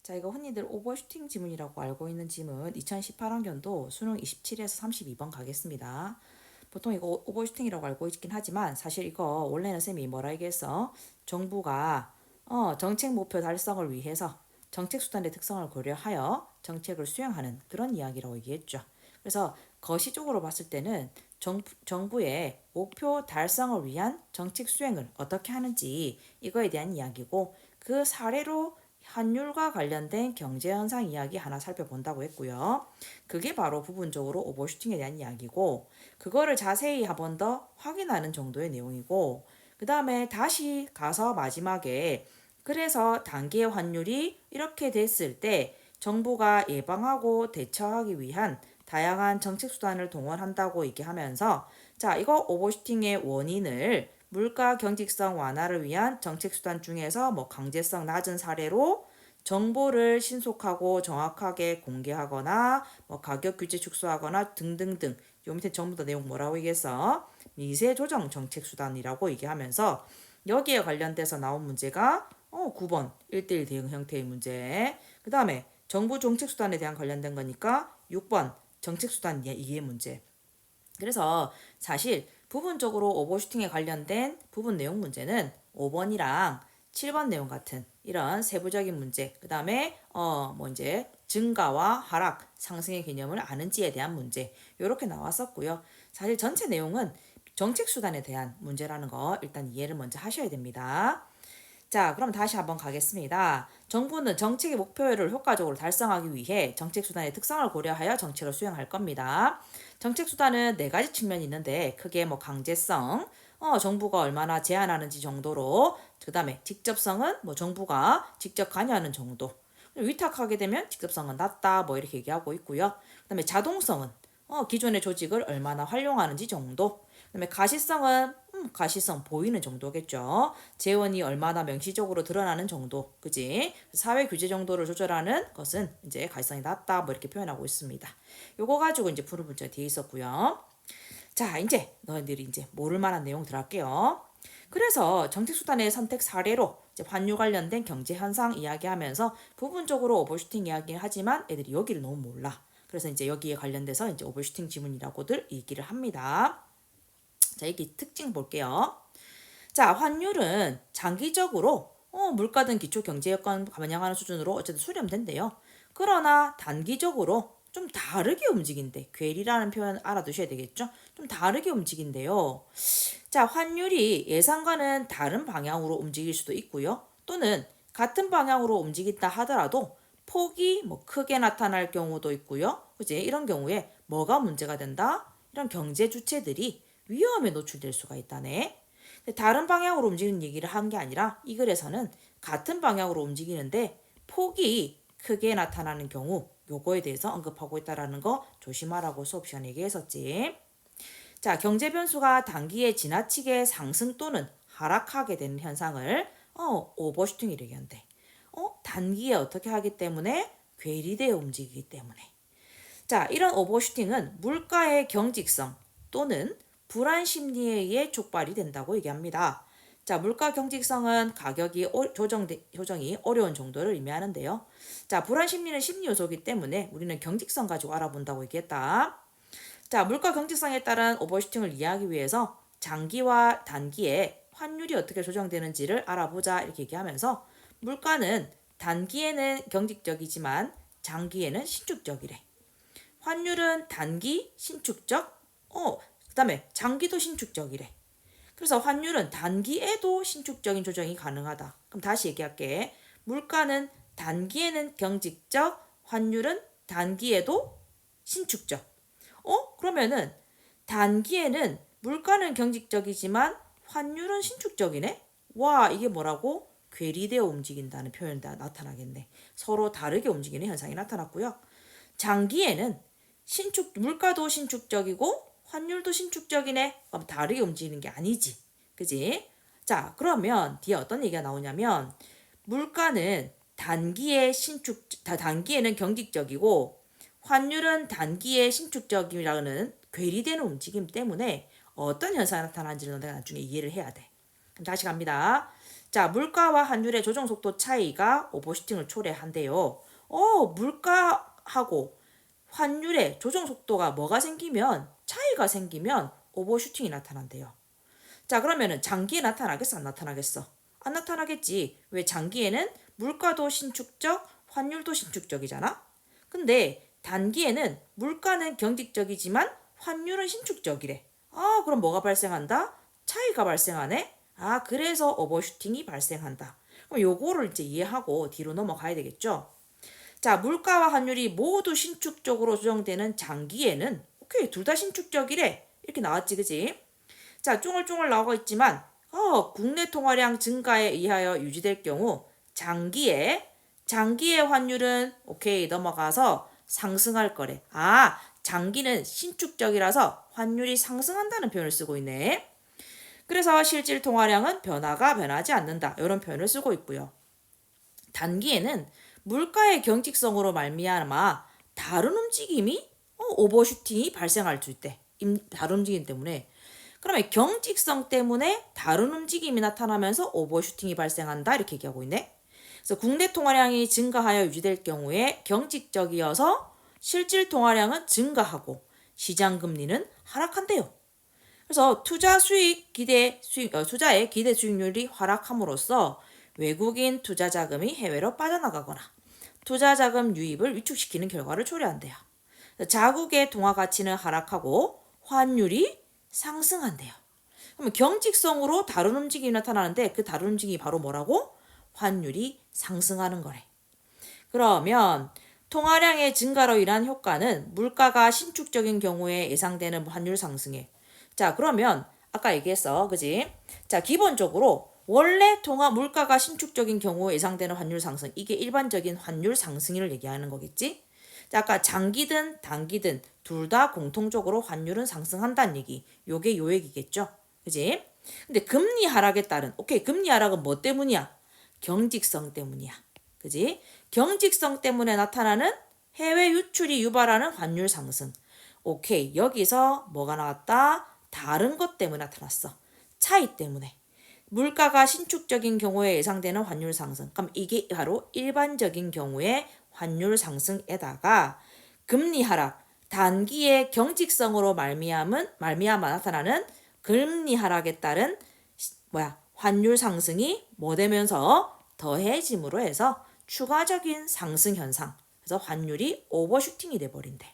자, 이거 흔히들 오버슈팅 지문이라고 알고 있는 지문 2018학년도 수능 27에서 32번 가겠습니다. 보통 이거 오버슈팅이라고 알고 있긴 하지만 사실 이거 원래는 쌤이 뭐라 얘기했어? 정부가 정책 목표 달성을 위해서 정책 수단의 특성을 고려하여 정책을 수행하는 그런 이야기라고 얘기했죠. 그래서 거시적으로 봤을 때는 정부의 목표 달성을 위한 정책 수행을 어떻게 하는지 이거에 대한 이야기고 그 사례로 환율과 관련된 경제 현상 이야기 하나 살펴본다고 했고요. 그게 바로 부분적으로 오버슈팅에 대한 이야기고 그거를 자세히 한 번 더 확인하는 정도의 내용이고 그 다음에 다시 가서 마지막에 그래서 단기 환율이 이렇게 됐을 때 정부가 예방하고 대처하기 위한 다양한 정책 수단을 동원한다고 얘기하면서 자, 이거 오버슈팅의 원인을 물가 경직성 완화를 위한 정책 수단 중에서 뭐 강제성 낮은 사례로 정보를 신속하고 정확하게 공개하거나 뭐 가격 규제 축소하거나 등등등 요 밑에 전부 다 내용 뭐라고 얘기했어? 미세 조정 정책 수단이라고 얘기하면서 여기에 관련돼서 나온 문제가 9번 1대1 대응 형태의 문제. 그 다음에 정부 정책 수단에 대한 관련된 거니까 6번 정책 수단 이해 문제. 그래서 사실 부분적으로 오버슈팅에 관련된 부분 내용 문제는 5번이랑 7번 내용 같은 이런 세부적인 문제, 그 다음에 뭐 이제 증가와 하락, 상승의 개념을 아는지에 대한 문제 이렇게 나왔었고요. 사실 전체 내용은 정책 수단에 대한 문제라는 거 일단 이해를 먼저 하셔야 됩니다. 자, 그럼 다시 한번 가겠습니다. 정부는 정책의 목표를 효과적으로 달성하기 위해 정책 수단의 특성을 고려하여 정책을 수행할 겁니다. 정책 수단은 네 가지 측면이 있는데 크게 뭐 강제성, 정부가 얼마나 제한하는지 정도로 그 다음에 직접성은 뭐 정부가 직접 관여하는 정도 위탁하게 되면 직접성은 낮다 뭐 이렇게 얘기하고 있고요. 그 다음에 자동성은 기존의 조직을 얼마나 활용하는지 정도. 그다음에 가시성은 가시성 보이는 정도겠죠. 재원이 얼마나 명시적으로 드러나는 정도, 그지? 사회 규제 정도를 조절하는 것은 이제 가시성이 낮다, 뭐 이렇게 표현하고 있습니다. 요거 가지고 이제 푸른 문제 뒤에 있었고요. 자, 이제 너희들이 이제 모를 만한 내용 들어갈게요. 그래서 정책수단의 선택 사례로 이제 환율 관련된 경제 현상 이야기하면서 부분적으로 오버슈팅 이야기를 하지만 애들이 여기를 너무 몰라. 그래서 이제 여기에 관련돼서 이제 오버슈팅 지문이라고들 얘기를 합니다. 자, 여기 특징 볼게요. 자, 환율은 장기적으로 물가 등 기초 경제 여건 반영하는 수준으로 어쨌든 수렴된대요. 그러나 단기적으로 좀 다르게 움직인대. 괴리라는 표현 알아두셔야 되겠죠? 좀 다르게 움직인대요. 자, 환율이 예상과는 다른 방향으로 움직일 수도 있고요. 또는 같은 방향으로 움직인다 하더라도 폭이 뭐 크게 나타날 경우도 있고요. 그지? 이런 경우에 뭐가 문제가 된다? 이런 경제 주체들이 위험에 노출될 수가 있다네. 다른 방향으로 움직이는 얘기를 한 게 아니라 이 글에서는 같은 방향으로 움직이는데 폭이 크게 나타나는 경우 요거에 대해서 언급하고 있다라는 거 조심하라고 수업 시간에 얘기했었지. 자, 경제 변수가 단기에 지나치게 상승 또는 하락하게 되는 현상을 오버슈팅이라고 하는데 단기에 어떻게 하기 때문에 괴리되어 움직이기 때문에 자, 이런 오버슈팅은 물가의 경직성 또는 불안 심리에 의해 촉발이 된다고 얘기합니다. 자, 물가 경직성은 가격이 조정이 어려운 정도를 의미하는데요. 자, 불안 심리는 심리 요소이기 때문에 우리는 경직성 가지고 알아본다고 얘기했다. 자, 물가 경직성에 따른 오버슈팅을 이해하기 위해서 장기와 단기에 환율이 어떻게 조정되는지를 알아보자 이렇게 얘기하면서 물가는 단기에는 경직적이지만 장기에는 신축적이래. 환율은 단기 신축적, 그다음에 장기도 신축적이래. 그래서 환율은 단기에도 신축적인 조정이 가능하다. 그럼 다시 얘기할게. 물가는 단기에는 경직적, 환율은 단기에도 신축적. 그러면은 단기에는 물가는 경직적이지만 환율은 신축적이네? 와, 이게 뭐라고? 괴리되어 움직인다는 표현이 나타나겠네. 서로 다르게 움직이는 현상이 나타났고요. 장기에는 물가도 신축적이고 환율도 신축적이네. 그럼 다르게 움직이는 게 아니지. 그지? 자, 그러면 뒤에 어떤 얘기가 나오냐면 물가는 단기에는 경직적이고 환율은 단기에 신축적이라는 괴리되는 움직임 때문에 어떤 현상이 나타나는지를 내가 나중에 이해를 해야 돼. 그럼 다시 갑니다. 자, 물가와 환율의 조정 속도 차이가 오버슈팅을 초래한대요. 물가하고 환율의 조정 속도가 뭐가 생기면 차이가 생기면 오버슈팅이 나타난대요. 자, 그러면은 장기에 나타나겠어, 안 나타나겠어? 안 나타나겠지. 왜? 장기에는 물가도 신축적, 환율도 신축적이잖아. 근데 단기에는 물가는 경직적이지만 환율은 신축적이래. 그럼 뭐가 발생한다? 차이가 발생하네. 그래서 오버슈팅이 발생한다. 그럼 요거를 이제 이해하고 뒤로 넘어가야 되겠죠. 자, 물가와 환율이 모두 신축적으로 조정되는 장기에는 오케이, 둘 다 신축적이래. 이렇게 나왔지, 그지? 자, 쫑알쫑알 나오고 있지만 국내 통화량 증가에 의하여 유지될 경우 장기의 환율은 오케이 넘어가서 상승할 거래. 장기는 신축적이라서 환율이 상승한다는 표현을 쓰고 있네. 그래서 실질 통화량은 변하지 않는다. 이런 표현을 쓰고 있고요. 단기에는 물가의 경직성으로 말미암아 다른 움직임이 오버슈팅이 발생할 수 있대. 다른 움직임 때문에. 그러면 경직성 때문에 다른 움직임이 나타나면서 오버슈팅이 발생한다. 이렇게 얘기하고 있네. 그래서 국내 통화량이 증가하여 유지될 경우에 경직적이어서 실질 통화량은 증가하고 시장 금리는 하락한대요. 그래서 투자의 기대 수익률이 하락함으로써 외국인 투자 자금이 해외로 빠져나가거나 투자 자금 유입을 위축시키는 결과를 초래한대요. 자국의 통화 가치는 하락하고 환율이 상승한대요. 그러면 경직성으로 다른 움직임이 나타나는데 그 다른 움직임이 바로 뭐라고? 환율이 상승하는 거래. 그러면 통화량의 증가로 인한 효과는 물가가 신축적인 경우에 예상되는 환율 상승에. 자, 그러면 아까 얘기했어. 그지? 자, 기본적으로 원래 물가가 신축적인 경우에 예상되는 환율 상승. 이게 일반적인 환율 상승을 얘기하는 거겠지? 자, 아까 장기든 단기든 둘 다 공통적으로 환율은 상승한다는 얘기. 요게 요 얘기겠죠? 그지? 근데 금리 하락에 따른, 오케이, 금리 하락은 뭐 때문이야? 경직성 때문이야. 그지? 경직성 때문에 나타나는 해외 유출이 유발하는 환율 상승. 오케이, 여기서 뭐가 나왔다? 다른 것 때문에 나타났어. 차이 때문에. 물가가 신축적인 경우에 예상되는 환율 상승. 그럼 이게 바로 일반적인 경우의 환율 상승에다가 금리 하락, 단기의 경직성으로 말미암아 나타나는 금리 하락에 따른 환율 상승이 뭐 되면서 더해짐으로 해서 추가적인 상승 현상. 그래서 환율이 오버슈팅이 돼버린대.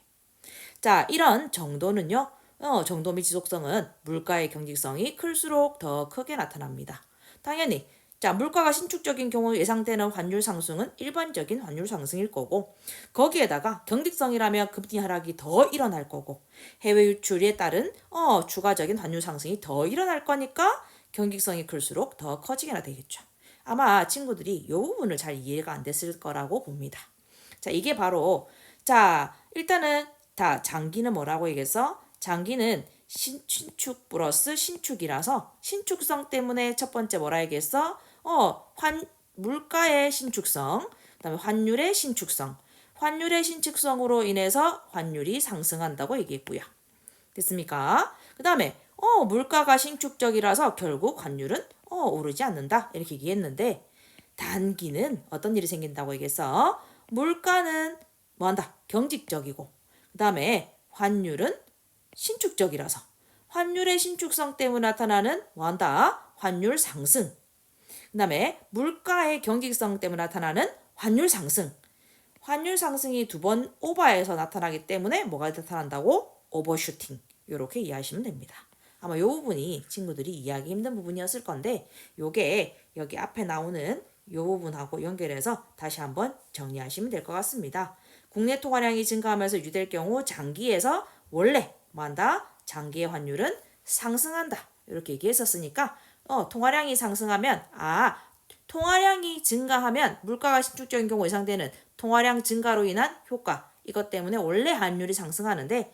자, 이런 정도는요. 정도 및 지속성은 물가의 경직성이 클수록 더 크게 나타납니다. 당연히 자, 물가가 신축적인 경우 예상되는 환율 상승은 일반적인 환율 상승일 거고 거기에다가 경직성이라면 금리 하락이 더 일어날 거고 해외 유출에 따른 추가적인 환율 상승이 더 일어날 거니까 경직성이 클수록 더 커지게나 되겠죠. 아마 친구들이 이 부분을 잘 이해가 안 됐을 거라고 봅니다. 자, 이게 바로 자, 일단은 다 장기는 뭐라고 얘기했어? 장기는 신축 플러스 신축이라서 신축성 때문에 첫 번째 뭐라 얘기했어? 물가의 신축성, 그다음에 환율의 신축성. 환율의 신축성으로 인해서 환율이 상승한다고 얘기했고요. 됐습니까? 그다음에 물가가 신축적이라서 결국 환율은 오르지 않는다. 이렇게 얘기했는데 단기는 어떤 일이 생긴다고 얘기했어? 물가는 뭐한다? 경직적이고 그다음에 환율은 신축적이라서 환율의 신축성 때문에 나타나는 뭐한다? 환율 상승. 그 다음에 물가의 경직성 때문에 나타나는 환율 상승. 환율 상승이 두 번 오버해서 나타나기 때문에 뭐가 나타난다고? 오버슈팅. 이렇게 이해하시면 됩니다. 아마 이 부분이 친구들이 이해하기 힘든 부분이었을 건데 요게 여기 앞에 나오는 이 부분하고 연결해서 다시 한번 정리하시면 될 것 같습니다. 국내 통화량이 증가하면서 유지될 경우 장기에서 원래 뭐한다? 장기의 환율은 상승한다. 이렇게 얘기했었으니까 통화량이 상승하면 통화량이 증가하면 물가가 신축적인 경우 예상되는 통화량 증가로 인한 효과 이것 때문에 원래 환율이 상승하는데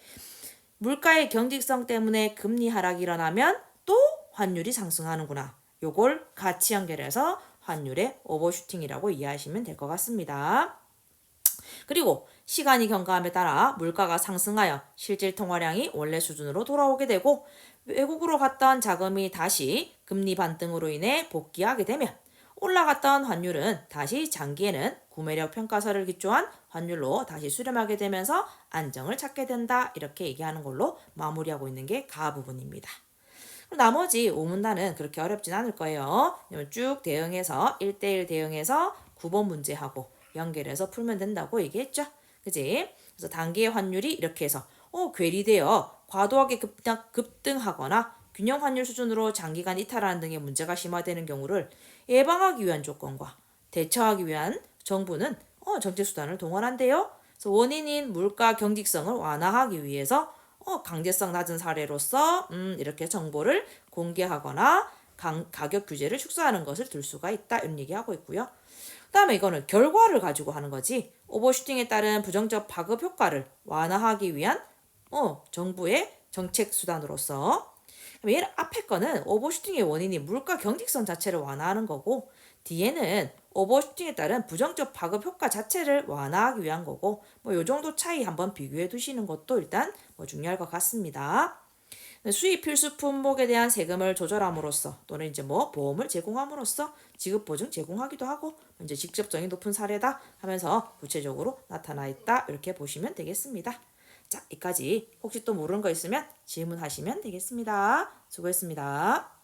물가의 경직성 때문에 금리 하락이 일어나면 또 환율이 상승하는구나. 요걸 같이 연결해서 환율의 오버슈팅이라고 이해하시면 될 것 같습니다. 그리고 시간이 경과함에 따라 물가가 상승하여 실질 통화량이 원래 수준으로 돌아오게 되고 외국으로 갔던 자금이 다시 금리 반등으로 인해 복귀하게 되면 올라갔던 환율은 다시 장기에는 구매력 평가서를 기초한 환율로 다시 수렴하게 되면서 안정을 찾게 된다. 이렇게 얘기하는 걸로 마무리하고 있는 게 가 부분입니다. 나머지 5문단은 그렇게 어렵진 않을 거예요. 쭉 대응해서 1대1 대응해서 9번 문제하고 연결해서 풀면 된다고 얘기했죠. 그지? 그래서 단기의 환율이 이렇게 해서 괴리되어 과도하게 급등하거나 균형 환율 수준으로 장기간 이탈하는 등의 문제가 심화되는 경우를 예방하기 위한 조건과 대처하기 위한 정부는 정책 수단을 동원한대요. 그래서 원인인 물가 경직성을 완화하기 위해서 강제성 낮은 사례로서 이렇게 정보를 공개하거나 가격 규제를 축소하는 것을 들 수가 있다 이런 얘기하고 있고요. 그다음에 이거는 결과를 가지고 하는 거지. 오버슈팅에 따른 부정적 파급 효과를 완화하기 위한 정부의 정책 수단으로서. 얘 앞에 거는 오버슈팅의 원인이 물가 경직성 자체를 완화하는 거고 뒤에는 오버슈팅에 따른 부정적 파급 효과 자체를 완화하기 위한 거고 요 정도 차이 한번 비교해 두시는 것도 일단 중요할 것 같습니다. 수입 필수 품목에 대한 세금을 조절함으로써 또는 이제 보험을 제공함으로써 지급 보증 제공하기도 하고 이제 직접성이 높은 사례다 하면서 구체적으로 나타나 있다 이렇게 보시면 되겠습니다. 자, 여기까지 혹시 또 모르는 거 있으면 질문하시면 되겠습니다. 수고했습니다.